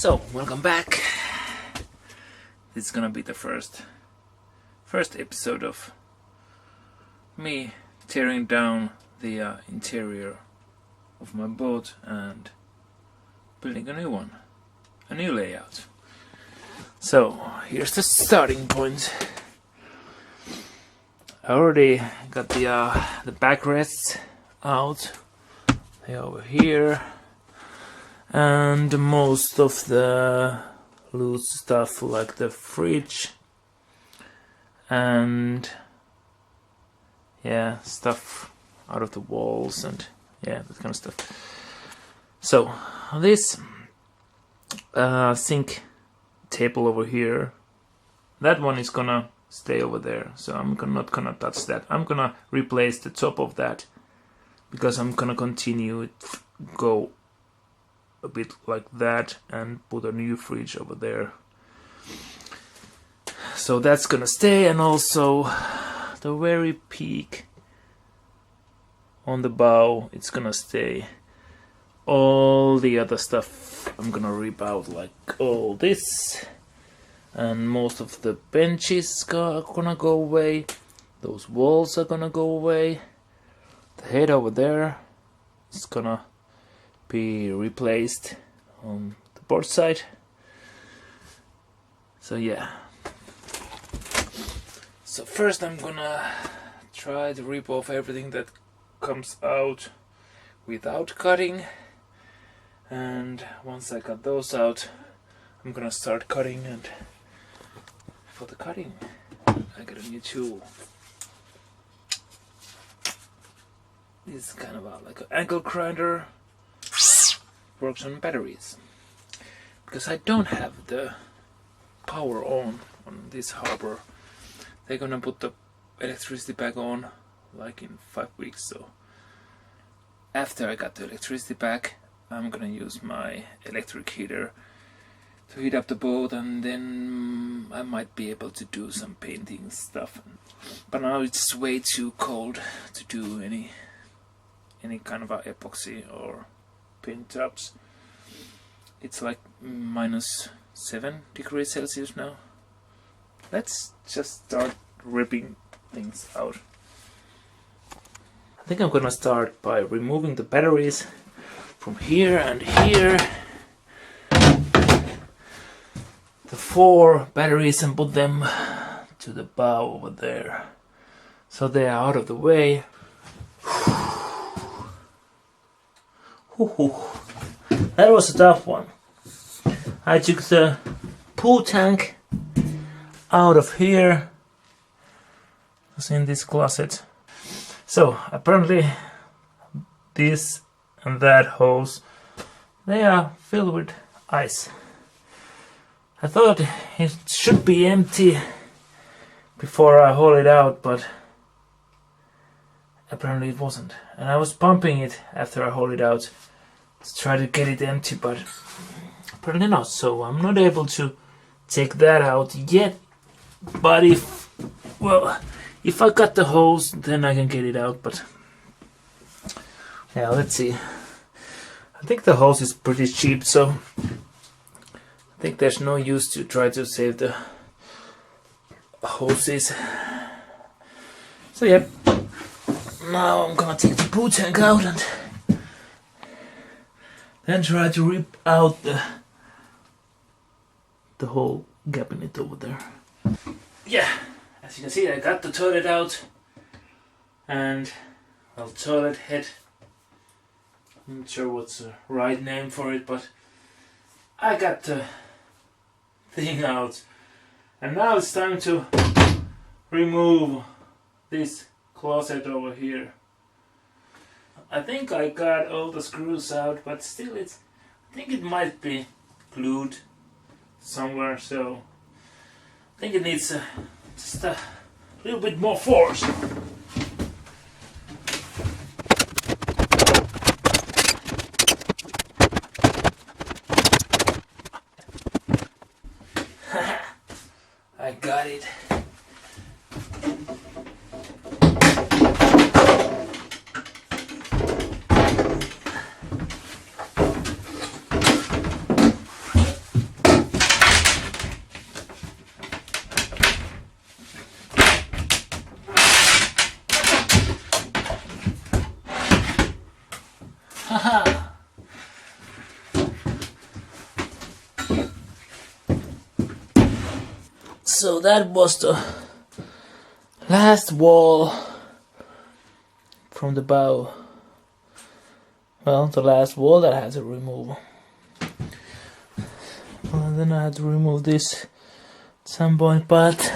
So, welcome back. This is gonna be the first episode of me tearing down the interior of my boat and building a new one, a new layout. So, here's the starting point. I already got the backrests out. They're over here. And most of the loose stuff like the fridge and stuff out of the walls and that kind of stuff. So this sink table over here, that one is gonna stay over there, so I'm not gonna touch that. I'm gonna replace the top of that because I'm gonna continue it, go a bit like that and put a new fridge over there. So that's gonna stay, and also the very peak on the bow, it's gonna stay. All the other stuff I'm gonna rip out, like all this, and most of the benches are gonna go away. Those walls are gonna go away. The head over there is gonna be replaced on the port side. So so first I'm gonna try to rip off everything that comes out without cutting, and once I cut those out I'm gonna start cutting. And for the cutting I got a new tool. This is kind of like an angle grinder. Works on batteries, because I don't have the power on this harbor. They're gonna put the electricity back on like in 5 weeks, so after I got the electricity back I'm gonna use my electric heater to heat up the boat, and then I might be able to do some painting stuff. But now it's way too cold to do any kind of a epoxy or paint jobs. It's like -7 degrees Celsius now. Let's just start ripping things out. I think I'm gonna start by removing the batteries from here and here. The 4 batteries, and put them to the bow over there, so they are out of the way. That was a tough one. I took the pool tank out of here. It's in this closet. So apparently this and that hose, they are filled with ice. I thought it should be empty before I haul it out, but apparently it wasn't. And I was pumping it after I hauled it out to try to get it empty, but apparently not. So I'm not able to take that out yet. But if I cut the hose, then I can get it out. But let's see. I think the hose is pretty cheap, so I think there's no use to try to save the hoses. So now I'm gonna take the pool tank out and then try to rip out the whole gap in it over there. As you can see, I got the toilet out, and toilet head. I'm not sure what's the right name for it, but I got the thing out, and now it's time to remove this closet over here. I think I got all the screws out, but still I think it might be glued somewhere, so I think it needs just a little bit more force. I got it. Haha! So that was the last wall from the bow. Well, the last wall that I had to remove. Well, and then I had to remove this at some point, but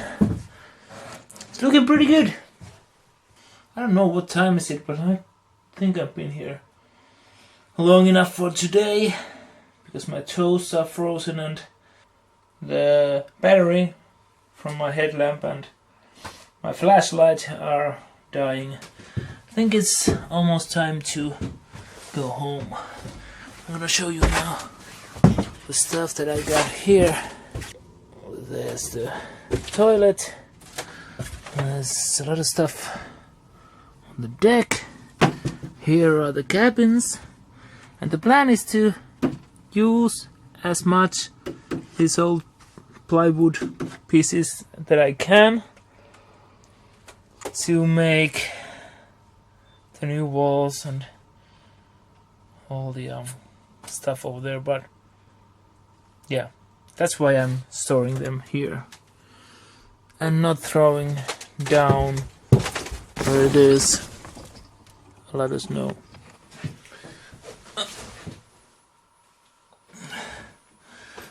it's looking pretty good. I don't know what time is it, but I think I've been here long enough for today because my toes are frozen and the battery from my headlamp and my flashlight are dying. I think it's almost time to go home. I'm gonna show you now the stuff that I got here. There's the toilet. There's a lot of stuff on the deck. Here are the cabins. And the plan is to use as much these old plywood pieces that I can to make the new walls and all the stuff over there, but yeah, that's why I'm storing them here and not throwing down where it is. Let us know.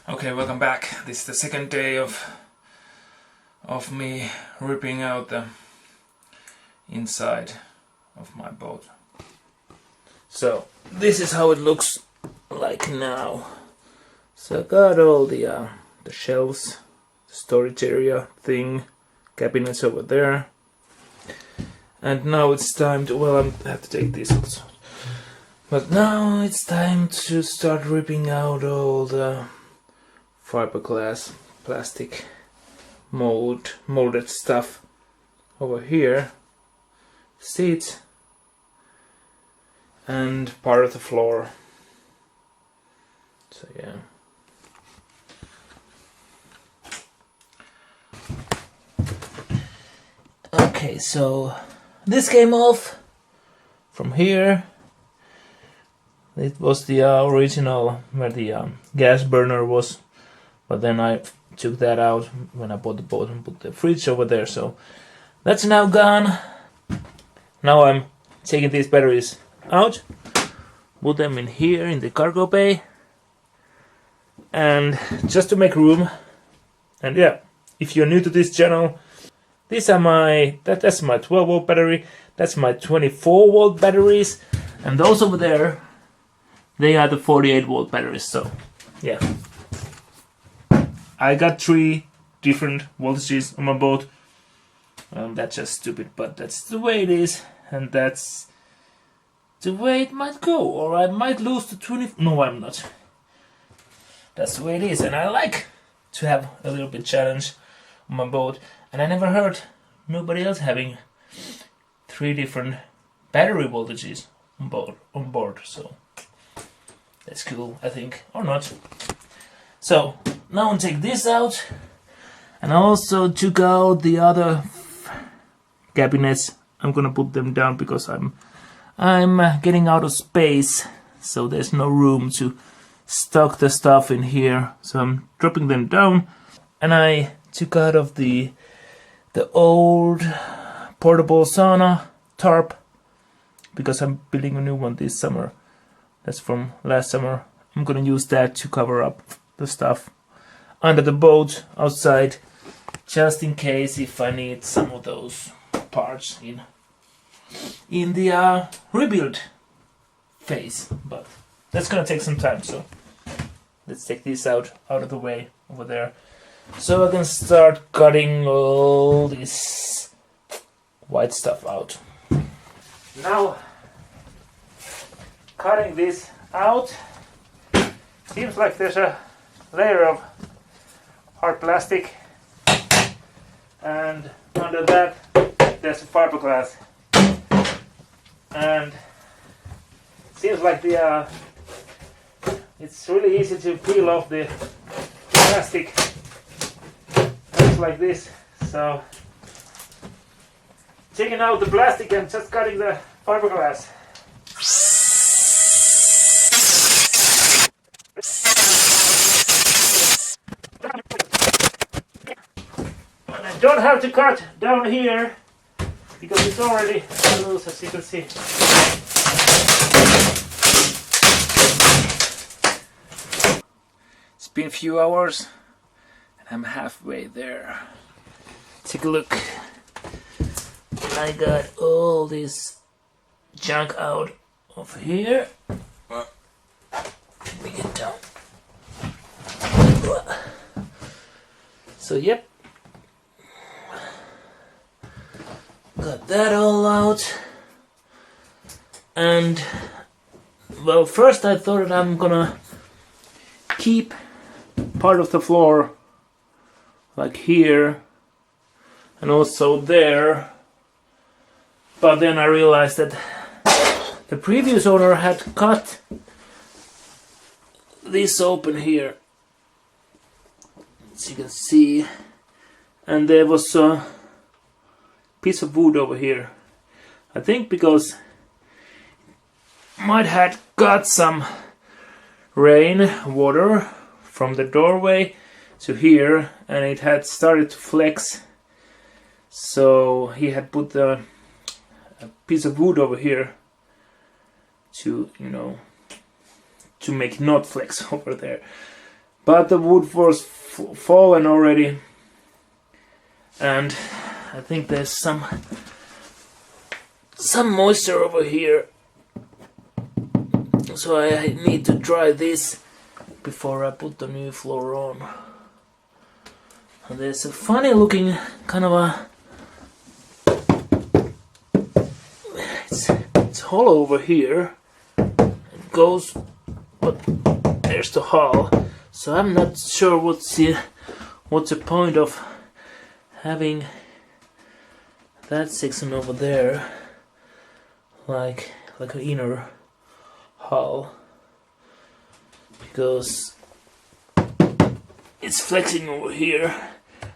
Okay, welcome back. This is the second day of me ripping out the inside of my boat. So this is how it looks like now. So I got all the shelves, the storage area thing, cabinets over there, and now it's time to. Well, I have to take this also. But now it's time to start ripping out all the fiberglass, plastic, molded stuff over here, seats, and part of the floor. So yeah. Okay, so this came off from here. It was the original where the gas burner was, but then I took that out when I bought the boat and put the fridge over there, so that's now gone. Now I'm taking these batteries out, put them in here in the cargo bay, and just to make room. And yeah, if you're new to this channel, these are that's my 12 volt battery, that's my 24 volt batteries, and those over there, they are the 48 volt batteries. So yeah, I got 3 different voltages on my boat. That's just stupid, but that's the way it is, and that's the way it might go. Or I might lose the 20. No, I'm not. That's the way it is, and I like to have a little bit challenge on my boat. And I never heard nobody else having 3 different battery voltages on board. So that's cool, I think, or not. So now I'll take this out, and I also took out the other cabinets. I'm gonna put them down because I'm getting out of space, so there's no room to stock the stuff in here. So I'm dropping them down, and I took out of the old portable sauna tarp because I'm building a new one this summer. That's from last summer. I'm gonna use that to cover up the stuff under the boat outside, just in case if I need some of those parts in the rebuild phase. But that's gonna take some time, so let's take this out of the way over there, so I can start cutting all this white stuff out. Now, cutting this out, seems like there's a layer of hard plastic, and under that there's a fiberglass, and seems like it's really easy to peel off the plastic just like this. So taking out the plastic and just cutting the fiberglass. don't have to cut down here because it's already loose, as you can see. It's been a few hours and I'm halfway there. Take a look. I got all this junk out of here. Let me get down. So yep, got that all out. And well, first I thought that I'm gonna keep part of the floor like here and also there, but then I realized that the previous owner had cut this open here, as you can see, and there was a piece of wood over here. I think because might had got some rain water from the doorway to here, and it had started to flex, so he had put a piece of wood over here to, you know, to make it not flex over there. But the wood was fallen already, and I think there's some moisture over here, so I need to dry this before I put the new floor on. And there's a funny looking kind of a it's hollow over here. It goes, but there's the hull. So I'm not sure what's the point of having that section over there, like an inner hull, because it's flexing over here.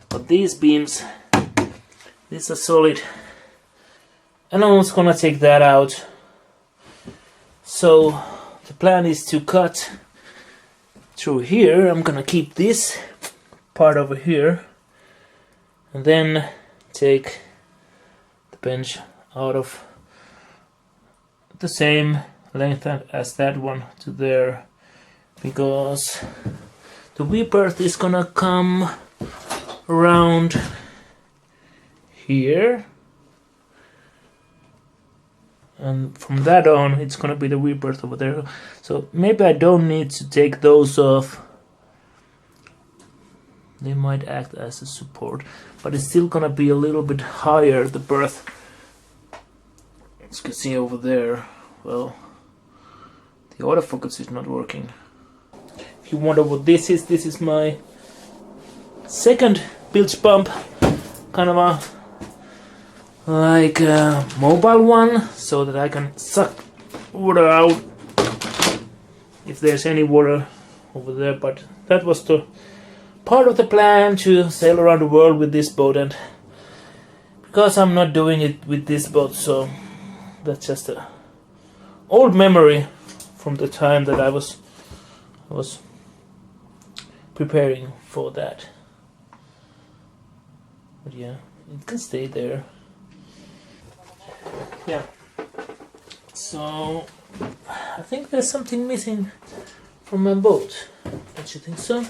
But these beams, these are solid, and I'm just gonna take that out. So the plan is to cut through here. I'm gonna keep this part over here and then take the bench out of the same length as that one to there, because the rebirth is gonna come around here, and from that on it's gonna be the rebirth over there. So maybe I don't need to take those off. They might act as a support, but it's still gonna be a little bit higher, the berth. As you can see over there, well, the autofocus is not working. If you wonder what this is my second bilge pump, kind of a like a mobile one, so that I can suck water out if there's any water over there. But that was the part of the plan to sail around the world with this boat, and because I'm not doing it with this boat, so that's just a old memory from the time that I was preparing for that. But yeah, it can stay there. Yeah, so I think there's something missing from my boat. Don't you think so?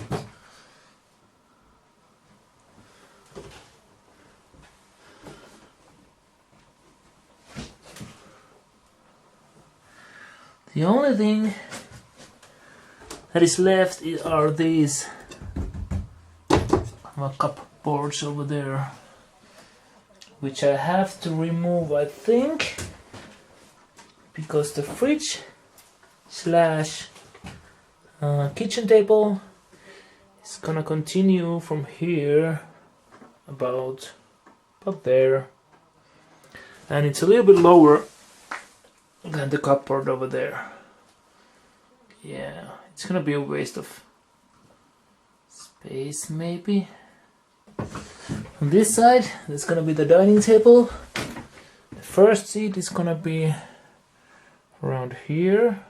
The only thing that is left are these cupboards over there, which I have to remove, I think, because the fridge slash kitchen table is gonna continue from here about there, and it's a little bit lower than the cupboard over there. Yeah, it's gonna be a waste of space maybe. On this side, there's gonna be the dining table. The first seat is gonna be around here.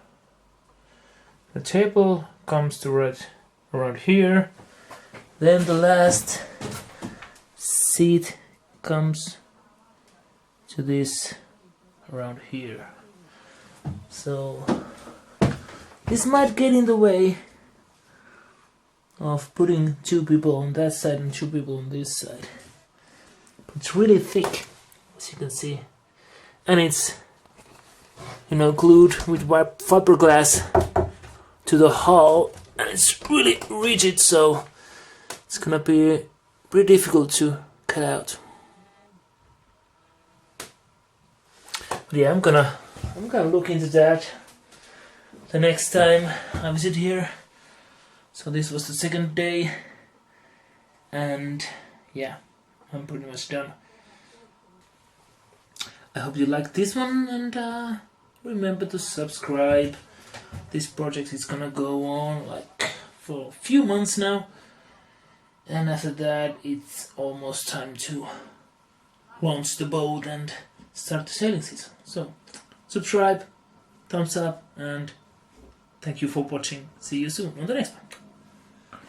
The table comes to right around here. Then the last seat comes to this around here. So this might get in the way of putting 2 people on that side and 2 people on this side. It's really thick, as you can see, and it's, you know, glued with white fiberglass to the hull, and it's really rigid, so it's gonna be pretty difficult to cut out. But yeah, I'm gonna look into that the next time I visit here. So this was the second day, and yeah, I'm pretty much done. I hope you liked this one, and remember to subscribe. This project is gonna go on like for a few months now, and after that it's almost time to launch the boat and start the sailing season. So subscribe, thumbs up, and thank you for watching. See you soon on the next one.